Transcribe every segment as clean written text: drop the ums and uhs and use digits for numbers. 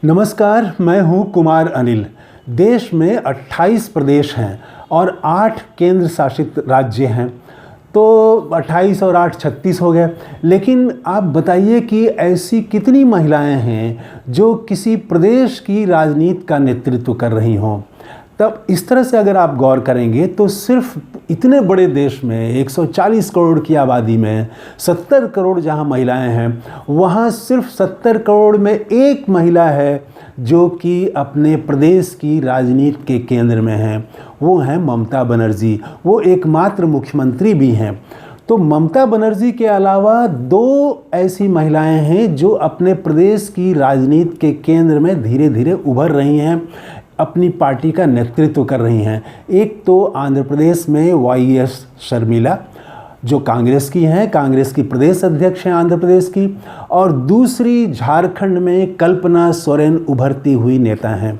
नमस्कार, मैं हूं कुमार अनिल। देश में 28 प्रदेश हैं और 8 केंद्र शासित राज्य हैं। तो 28 और 8 36 हो गए। लेकिन आप बताइए कि ऐसी कितनी महिलाएं हैं जो किसी प्रदेश की राजनीति का नेतृत्व कर रही हों। तब इस तरह से अगर आप गौर करेंगे तो सिर्फ इतने बड़े देश में 140 करोड़ की आबादी में 70 करोड़ जहां महिलाएं हैं, वहां सिर्फ 70 करोड़ में एक महिला है जो कि अपने प्रदेश की राजनीति के केंद्र में है। वो हैं ममता बनर्जी। वो एकमात्र मुख्यमंत्री भी हैं। तो ममता बनर्जी के अलावा 2 ऐसी महिलाएं हैं जो अपने प्रदेश की राजनीति के केंद्र में धीरे धीरे उभर रही हैं, अपनी पार्टी का नेतृत्व कर रही हैं। एक तो आंध्र प्रदेश में वाईएस शर्मिला जो कांग्रेस की हैं, कांग्रेस की प्रदेश अध्यक्ष हैं आंध्र प्रदेश की, और दूसरी झारखंड में कल्पना सोरेन उभरती हुई नेता हैं।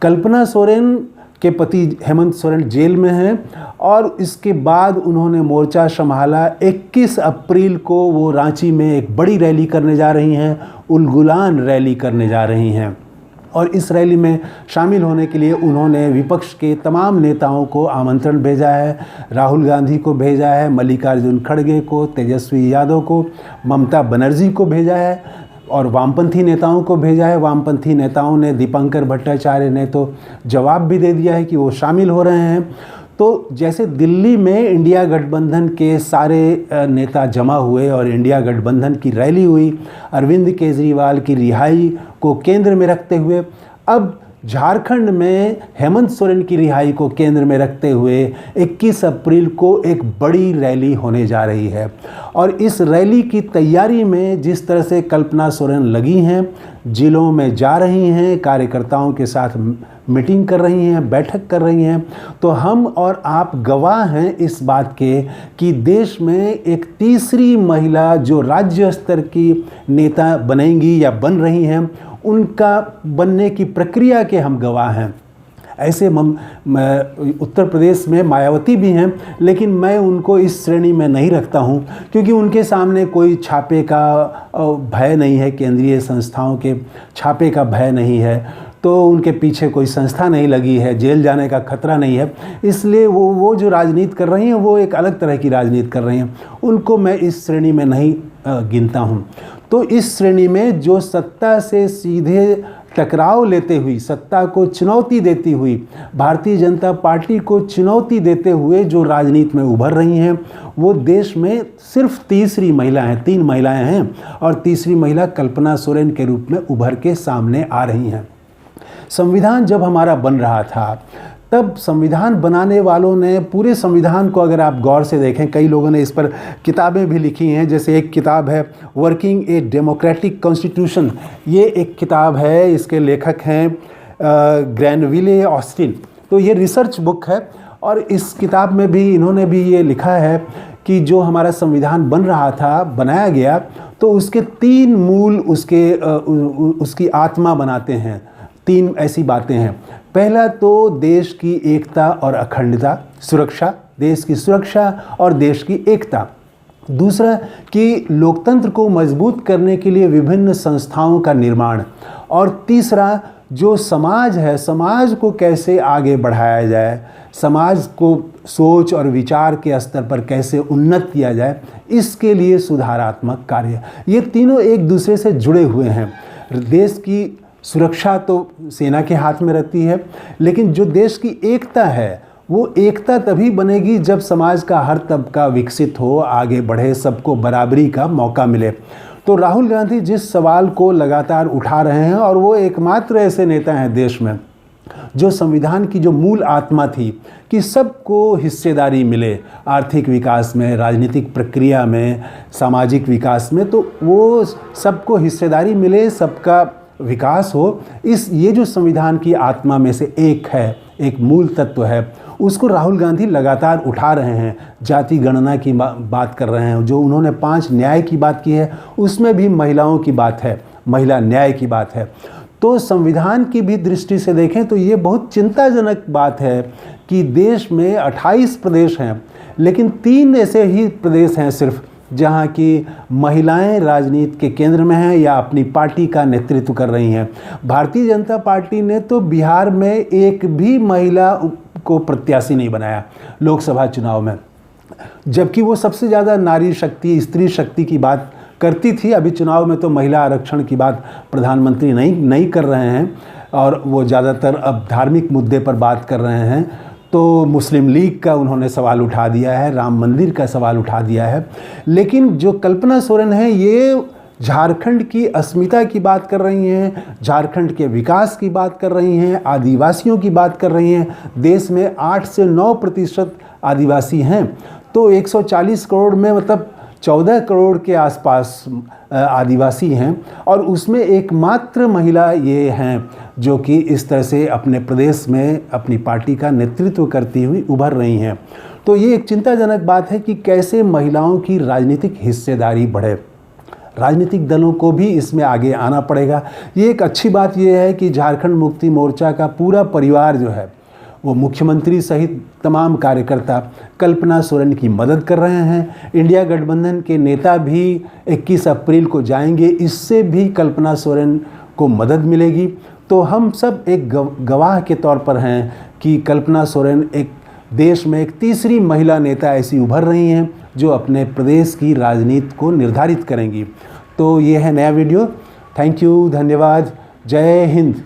कल्पना सोरेन के पति हेमंत सोरेन जेल में हैं और इसके बाद उन्होंने मोर्चा संभाला। 21 अप्रैल को वो रांची में एक बड़ी रैली करने जा रही हैं, उलगुलान रैली करने जा रही हैं। और इस रैली में शामिल होने के लिए उन्होंने विपक्ष के तमाम नेताओं को आमंत्रण भेजा है। राहुल गांधी को भेजा है, मल्लिकार्जुन खड़गे को, तेजस्वी यादव को, ममता बनर्जी को भेजा है और वामपंथी नेताओं को भेजा है। वामपंथी नेताओं ने, दीपंकर भट्टाचार्य ने तो जवाब भी दे दिया है कि वो शामिल हो रहे हैं। तो जैसे दिल्ली में इंडिया गठबंधन के सारे नेता जमा हुए और इंडिया गठबंधन की रैली हुई, अरविंद केजरीवाल की रिहाई को केंद्र में रखते हुए, अब झारखंड में हेमंत सोरेन की रिहाई को केंद्र में रखते हुए 21 अप्रैल को एक बड़ी रैली होने जा रही है। और इस रैली की तैयारी में जिस तरह से कल्पना सोरेन लगी हैं, जिलों में जा रही हैं, कार्यकर्ताओं के साथ मीटिंग कर रही हैं, बैठक कर रही हैं, तो हम और आप गवाह हैं इस बात के कि देश में एक तीसरी महिला जो राज्य स्तर की नेता बनेंगी या बन रही हैं, उनका बनने की प्रक्रिया के हम गवाह हैं। ऐसे उत्तर प्रदेश में मायावती भी हैं, लेकिन मैं उनको इस श्रेणी में नहीं रखता हूं क्योंकि उनके सामने कोई छापे का भय नहीं है, केंद्रीय संस्थाओं के छापे का भय नहीं है, तो उनके पीछे कोई संस्था नहीं लगी है, जेल जाने का खतरा नहीं है। इसलिए वो जो राजनीति कर रही हैं वो एक अलग तरह की राजनीति कर रही हैं, उनको मैं इस श्रेणी में नहीं गिनता हूं। तो इस श्रेणी में जो सत्ता से सीधे टकराव लेते हुई, सत्ता को चुनौती देती हुई, भारतीय जनता पार्टी को चुनौती देते हुए जो राजनीति में उभर रही हैं, वो देश में सिर्फ तीसरी महिला हैं। 3 महिलाएं हैं और तीसरी महिला कल्पना सोरेन के रूप में उभर के सामने आ रही हैं। संविधान जब हमारा बन रहा था तब संविधान बनाने वालों ने पूरे संविधान को अगर आप गौर से देखें, कई लोगों ने इस पर किताबें भी लिखी हैं। जैसे एक किताब है वर्किंग ए डेमोक्रेटिक कॉन्स्टिट्यूशन, ये एक किताब है, इसके लेखक हैं ग्रैनविले ऑस्टिन। तो ये रिसर्च बुक है और इस किताब में भी इन्होंने भी ये लिखा है कि जो हमारा संविधान बन रहा था, बनाया गया, तो उसके 3 मूल उसकी आत्मा बनाते हैं। 3 ऐसी बातें हैं। पहला तो देश की एकता और अखंडता, सुरक्षा, देश की सुरक्षा और देश की एकता। दूसरा कि लोकतंत्र को मजबूत करने के लिए विभिन्न संस्थाओं का निर्माण। और तीसरा जो समाज है, समाज को कैसे आगे बढ़ाया जाए, समाज को सोच और विचार के स्तर पर कैसे उन्नत किया जाए, इसके लिए सुधारात्मक कार्य। ये तीनों एक दूसरे से जुड़े हुए हैं। देश की सुरक्षा तो सेना के हाथ में रहती है, लेकिन जो देश की एकता है वो एकता तभी बनेगी जब समाज का हर तबका विकसित हो, आगे बढ़े, सबको बराबरी का मौका मिले। तो राहुल गांधी जिस सवाल को लगातार उठा रहे हैं, और वो एकमात्र ऐसे नेता हैं देश में जो संविधान की जो मूल आत्मा थी कि सबको हिस्सेदारी मिले आर्थिक विकास में, राजनीतिक प्रक्रिया में, सामाजिक विकास में, तो वो सबको हिस्सेदारी मिले, सबका विकास हो, ये जो संविधान की आत्मा में से एक है, एक मूल तत्व है, उसको राहुल गांधी लगातार उठा रहे हैं। जाति गणना की बात कर रहे हैं, जो उन्होंने 5 न्याय की बात की है, उसमें भी महिलाओं की बात है, महिला न्याय की बात है। तो संविधान की भी दृष्टि से देखें तो ये बहुत चिंताजनक बात है कि देश में 28 प्रदेश हैं, लेकिन 3 ऐसे ही प्रदेश हैं सिर्फ जहां की महिलाएं राजनीति के केंद्र में हैं या अपनी पार्टी का नेतृत्व कर रही हैं। भारतीय जनता पार्टी ने तो बिहार में एक भी महिला को प्रत्याशी नहीं बनाया लोकसभा चुनाव में, जबकि वो सबसे ज़्यादा नारी शक्ति, स्त्री शक्ति की बात करती थी। अभी चुनाव में तो महिला आरक्षण की बात प्रधानमंत्री नहीं कर रहे हैं और वो ज़्यादातर अब धार्मिक मुद्दे पर बात कर रहे हैं। तो मुस्लिम लीग का उन्होंने सवाल उठा दिया है, राम मंदिर का सवाल उठा दिया है। लेकिन जो कल्पना सोरेन है ये झारखंड की अस्मिता की बात कर रही हैं, झारखंड के विकास की बात कर रही हैं, आदिवासियों की बात कर रही हैं। देश में 8 से 9% आदिवासी हैं, तो 140 करोड़ में मतलब 14 करोड़ के आसपास आदिवासी हैं और उसमें एकमात्र महिला ये हैं जो कि इस तरह से अपने प्रदेश में अपनी पार्टी का नेतृत्व करती हुई उभर रही हैं। तो ये एक चिंताजनक बात है कि कैसे महिलाओं की राजनीतिक हिस्सेदारी बढ़े। राजनीतिक दलों को भी इसमें आगे आना पड़ेगा। ये एक अच्छी बात ये है कि झारखंड मुक्ति मोर्चा का पूरा परिवार जो है वो मुख्यमंत्री सहित तमाम कार्यकर्ता कल्पना सोरेन की मदद कर रहे हैं। इंडिया गठबंधन के नेता भी 21 अप्रैल को जाएंगे, इससे भी कल्पना सोरेन को मदद मिलेगी। तो हम सब एक गवाह के तौर पर हैं कि कल्पना सोरेन एक देश में एक तीसरी महिला नेता ऐसी उभर रही हैं जो अपने प्रदेश की राजनीति को निर्धारित करेंगी। तो ये है नया वीडियो। थैंक यू, धन्यवाद, जय हिंद।